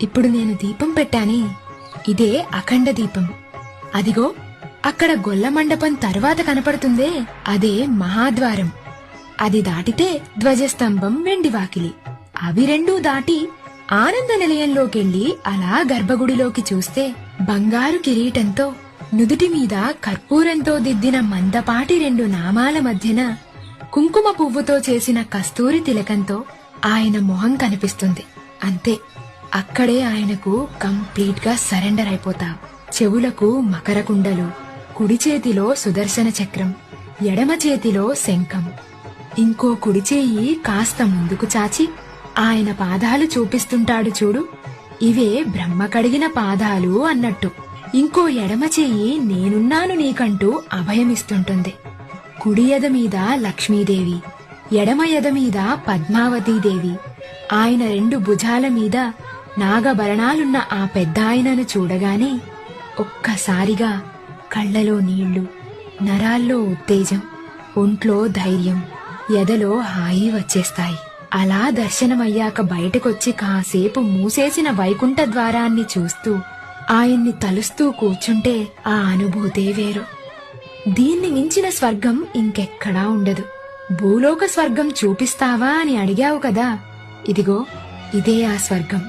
ఇప్పుడు నేను దీపం పెట్టానే, ఇదే అఖండ దీపం. అదిగో అక్కడ గొల్ల మండపం తర్వాత కనపడుతుందే, అదే మహాద్వారం. అది దాటితే ధ్వజస్తంభం, వెండి వాకిలి. అవి రెండూ దాటి ఆనంద నిలయంలోకెళ్లి అలా గర్భగుడిలోకి చూస్తే బంగారు కిరీటంతో నుదుటి మీద కర్పూరంతో దిద్దిన మందపాటి రెండు నామాల మధ్యన కుంకుమ పువ్వుతో చేసిన కస్తూరి తిలకంతో ఆయన మొహం కనిపిస్తుంది. అంతే, అక్కడే ఆయనకు కంప్లీట్ గా సరెండర్ అయిపోతావు. చెవులకు మకర కుండలు, కుడి చేతిలో సుదర్శన చక్రం, ఎడమ చేతిలో శంఖం. ఇంకో కుడి చేయి కాస్త ముందుకు చాచి ఆయన పాదాలు చూపిస్తుంటాడు చూడు, ఇవే బ్రహ్మ కడిగిన పాదాలు అన్నట్టు. ఇంకో ఎడమ చెయ్యి నేనున్నాను నీకంటూ అభయమిస్తుంటుంది. కుడి ఎద మీద లక్ష్మీదేవి, ఎడమ ఎద మీద పద్మావతీదేవి. ఆయన రెండు భుజాల మీద నాగభరణాలున్న ఆ పెద్దాయనను చూడగానే ఒక్కసారిగా కళ్లలో నీళ్లు, నరాల్లో ఉత్తేజం, ఒంట్లో ధైర్యం, ఎదలో హాయి వచ్చేస్తాయి. అలా దర్శనమయ్యాక బయటకొచ్చి కాసేపు మూసేసిన వైకుంఠ ద్వారాన్ని చూస్తూ ఆయన్ని తలుస్తూ కూర్చుంటే ఆ అనుభూతే వేరు. దీన్ని మించిన స్వర్గం ఇంకెక్కడా ఉండదు. భూలోక స్వర్గం చూపిస్తావా అని అడిగావు కదా, ఇదిగో ఇదే ఆ స్వర్గం.